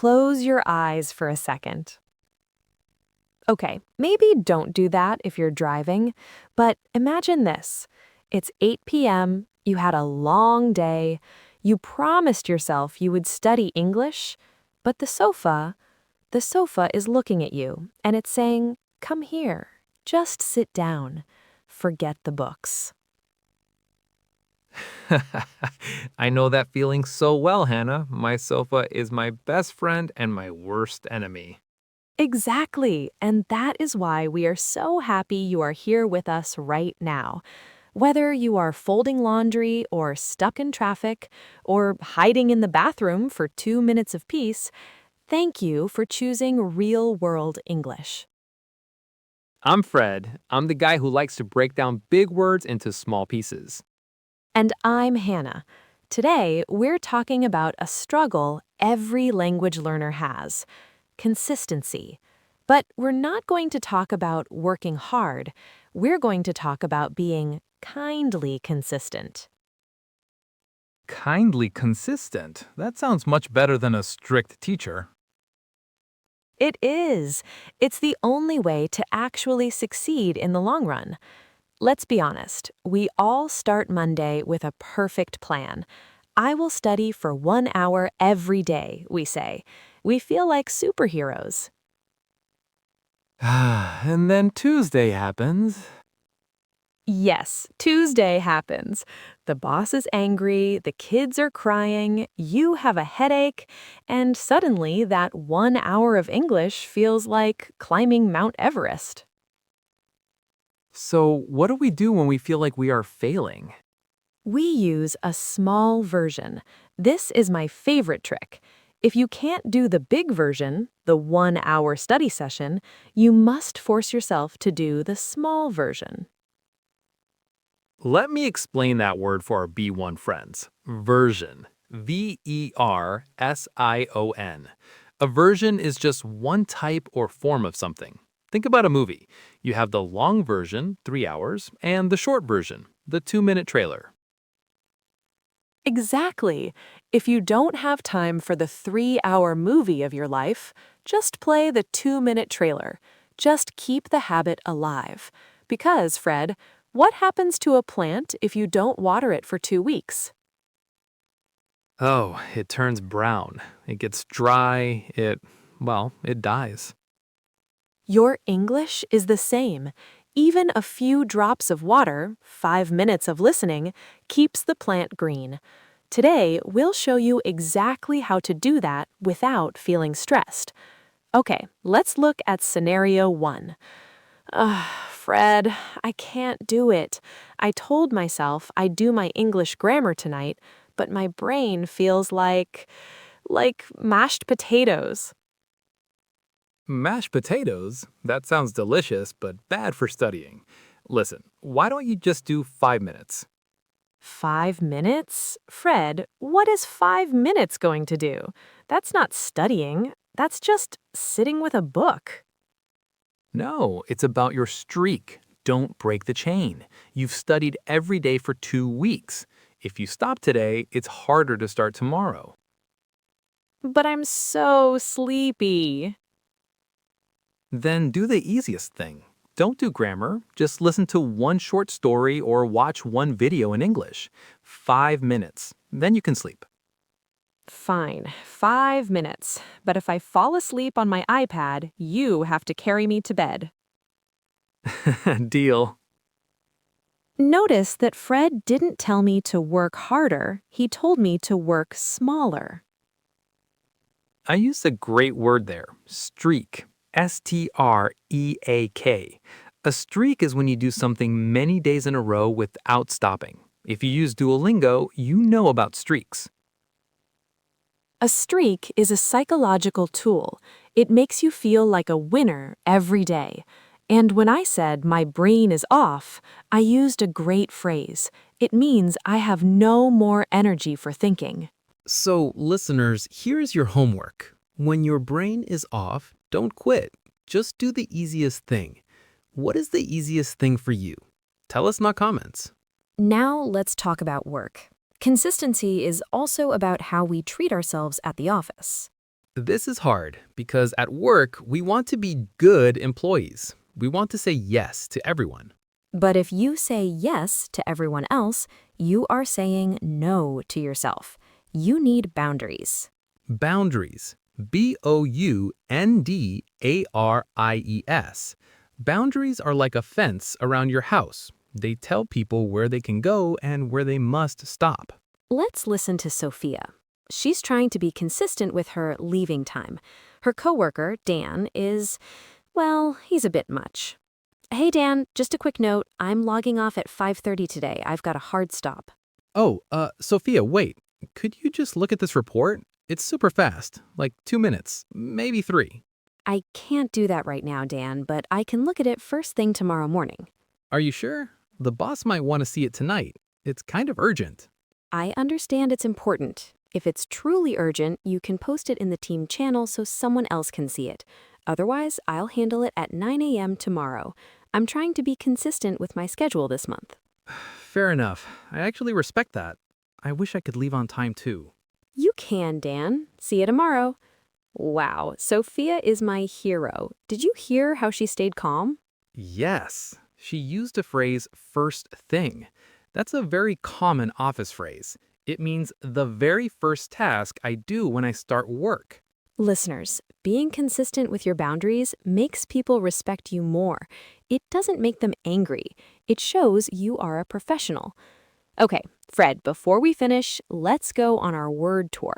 Close your eyes for a second. Okay, maybe don't do that if you're driving, but imagine this. It's 8 p.m., you had a long day, you promised yourself you would study English, but the sofa is looking at you and it's saying, "Come here, just sit down, forget the books." I know that feeling so well, Hannah. My sofa is my best friend and my worst enemy. Exactly, and that is why we are so happy you are here with us right now. Whether you are folding laundry or stuck in traffic or hiding in the bathroom for 2 minutes of peace, thank you for choosing Real World English. I'm Fred. I'm the guy who likes to break down big words into small pieces. And I'm Hannah. Today, we're talking about a struggle every language learner has: consistency. But we're not going to talk about working hard. We're going to talk about being kindly consistent. Kindly consistent. That sounds much better than a strict teacher. It is. It's the only way to actually succeed in the long run. Let's be honest, we all start Monday with a perfect plan. I will study for 1 hour every day, we say. We feel like superheroes. And then Tuesday happens. Yes, Tuesday happens. The boss is angry, the kids are crying, you have a headache, and suddenly that 1 hour of English feels like climbing Mount Everest. So, what do we do when we feel like we are failing? We use a small version. This is my favorite trick. If you can't do the big version, the 1 hour study session, you must force yourself to do the small version. Let me explain that word for our B1 friends. Version. Version. A version is just one type or form of something. Think about a movie. You have the long version, 3 hours, and the short version, the 2-minute trailer. Exactly. If you don't have time for the 3 hour movie of your life, just play the 2 minute trailer. Just keep the habit alive. Because, Fred, what happens to a plant if you don't water it for 2 weeks? Oh, it turns brown. It gets dry. It dies. Your English is the same. Even a few drops of water, 5 minutes of listening, keeps the plant green. Today, we'll show you exactly how to do that without feeling stressed. Okay, let's look at scenario 1. Ugh, Fred, I can't do it. I told myself I'd do my English grammar tonight, but my brain feels like mashed potatoes. Mashed potatoes? That sounds delicious, but bad for studying. Listen, why don't you just do 5 minutes? 5 minutes? Fred, what is 5 minutes going to do? That's not studying. That's just sitting with a book. No, it's about your streak. Don't break the chain. You've studied every day for 2 weeks. If you stop today, it's harder to start tomorrow. But I'm so sleepy. Then do the easiest thing. Don't do grammar, just listen to one short story or watch one video in English. 5 minutes, then you can sleep. Fine, 5 minutes. But if I fall asleep on my iPad, you have to carry me to bed. Deal. Notice that Fred didn't tell me to work harder, he told me to work smaller. I used a great word there, streak. Streak. A streak is when you do something many days in a row without stopping. If you use Duolingo, you know about streaks. A streak is a psychological tool. It makes you feel like a winner every day. And when I said my brain is off, I used a great phrase. It means I have no more energy for thinking. So, listeners, here's your homework. When your brain is off, don't quit. Just do the easiest thing. What is the easiest thing for you? Tell us in our comments. Now let's talk about work. Consistency is also about how we treat ourselves at the office. This is hard because at work, we want to be good employees. We want to say yes to everyone. But if you say yes to everyone else, you are saying no to yourself. You need boundaries. Boundaries. Boundaries. Boundaries are like a fence around your house. They tell people where they can go and where they must stop. Let's listen to Sophia. She's trying to be consistent with her leaving time. Her coworker, Dan, well, he's a bit much. Hey, Dan, just a quick note. I'm logging off at 5:30 today. I've got a hard stop. Oh, Sophia, wait. Could you just look at this report? It's super fast, like 2 minutes, maybe 3. I can't do that right now, Dan, but I can look at it first thing tomorrow morning. Are you sure? The boss might want to see it tonight. It's kind of urgent. I understand it's important. If it's truly urgent, you can post it in the team channel so someone else can see it. Otherwise, I'll handle it at 9 a.m. tomorrow. I'm trying to be consistent with my schedule this month. Fair enough. I actually respect that. I wish I could leave on time too. You can, Dan. See you tomorrow. Wow, Sophia is my hero. Did you hear how she stayed calm? Yes, she used a phrase first thing. That's a very common office phrase. It means the very first task I do when I start work. Listeners, being consistent with your boundaries makes people respect you more. It doesn't make them angry. It shows you are a professional. Okay, Fred, before we finish, let's go on our word tour.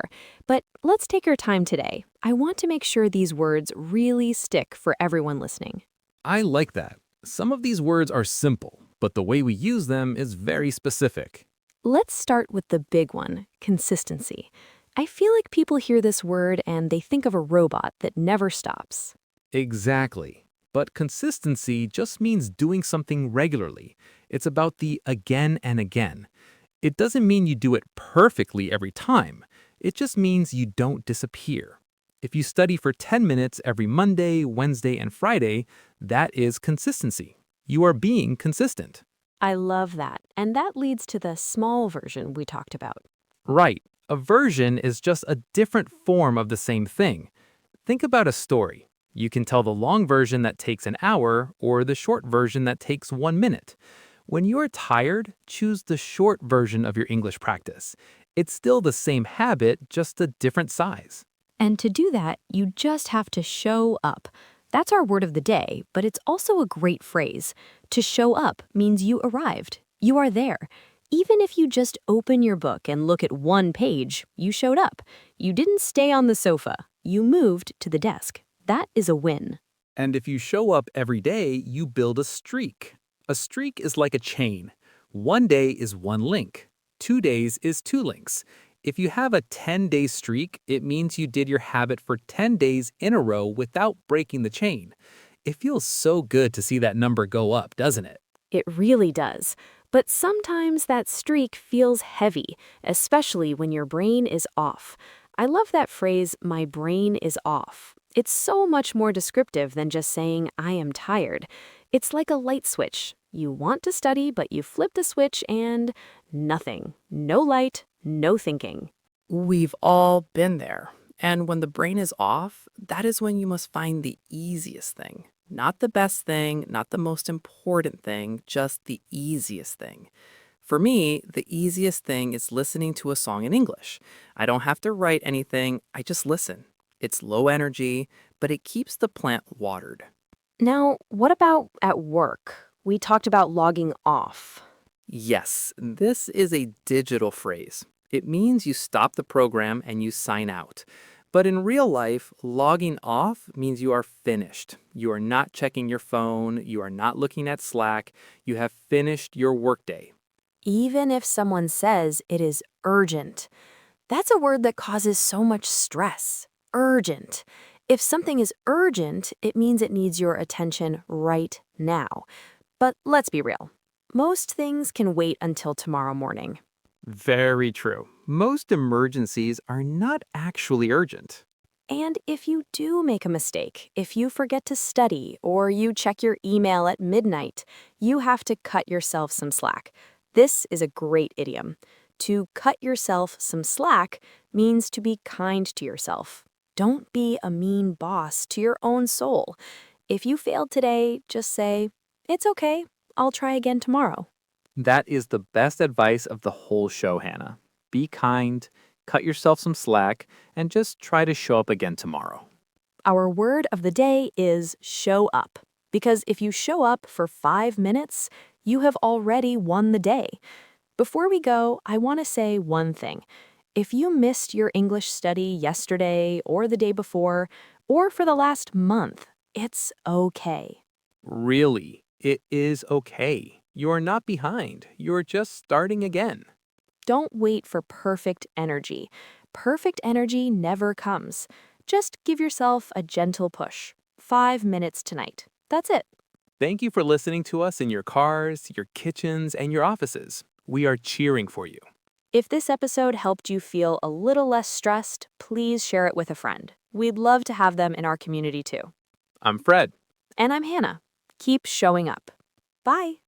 But let's take our time today. I want to make sure these words really stick for everyone listening. I like that. Some of these words are simple, but the way we use them is very specific. Let's start with the big one, consistency. I feel like people hear this word and they think of a robot that never stops. Exactly. But consistency just means doing something regularly. It's about the again and again. It doesn't mean you do it perfectly every time. It just means you don't disappear. If you study for 10 minutes every Monday, Wednesday, and Friday, that is consistency. You are being consistent. I love that. And that leads to the small version we talked about. Right. A version is just a different form of the same thing. Think about a story. You can tell the long version that takes an hour or the short version that takes 1 minute. When you are tired, choose the short version of your English practice. It's still the same habit, just a different size. And to do that, you just have to show up. That's our word of the day, but it's also a great phrase. To show up means you arrived. You are there. Even if you just open your book and look at one page, you showed up. You didn't stay on the sofa. You moved to the desk. That is a win. And if you show up every day, you build a streak. A streak is like a chain. 1 day is 1 link. 2 days is 2 links. If you have a 10-day streak, it means you did your habit for 10 days in a row without breaking the chain. It feels so good to see that number go up, doesn't it? It really does. But sometimes that streak feels heavy, especially when your brain is off. I love that phrase, my brain is off. It's so much more descriptive than just saying, I am tired. It's like a light switch. You want to study, but you flip the switch and nothing. No light, no thinking. We've all been there. And when the brain is off, that is when you must find the easiest thing. Not the best thing, not the most important thing, just the easiest thing. For me, the easiest thing is listening to a song in English. I don't have to write anything, I just listen. It's low energy, but it keeps the plant watered. Now, what about at work? We talked about logging off. Yes, this is a digital phrase. It means you stop the program and you sign out. But in real life, logging off means you are finished. You are not checking your phone. You are not looking at Slack. You have finished your workday. Even if someone says it is urgent, that's a word that causes so much stress. Urgent. If something is urgent, it means it needs your attention right now. But let's be real. Most things can wait until tomorrow morning. Very true. Most emergencies are not actually urgent. And if you do make a mistake, if you forget to study or you check your email at midnight, you have to cut yourself some slack. This is a great idiom. To cut yourself some slack means to be kind to yourself. Don't be a mean boss to your own soul. If you failed today, just say, "It's okay, I'll try again tomorrow." That is the best advice of the whole show, Hannah. Be kind, cut yourself some slack, and just try to show up again tomorrow. Our word of the day is show up. Because if you show up for 5 minutes, you have already won the day. Before we go, I want to say one thing. If you missed your English study yesterday or the day before, or for the last month, it's okay. Really, it is okay. You're not behind. You're just starting again. Don't wait for perfect energy. Perfect energy never comes. Just give yourself a gentle push. 5 minutes tonight. That's it. Thank you for listening to us in your cars, your kitchens, and your offices. We are cheering for you. If this episode helped you feel a little less stressed, please share it with a friend. We'd love to have them in our community too. I'm Fred. And I'm Hannah. Keep showing up. Bye.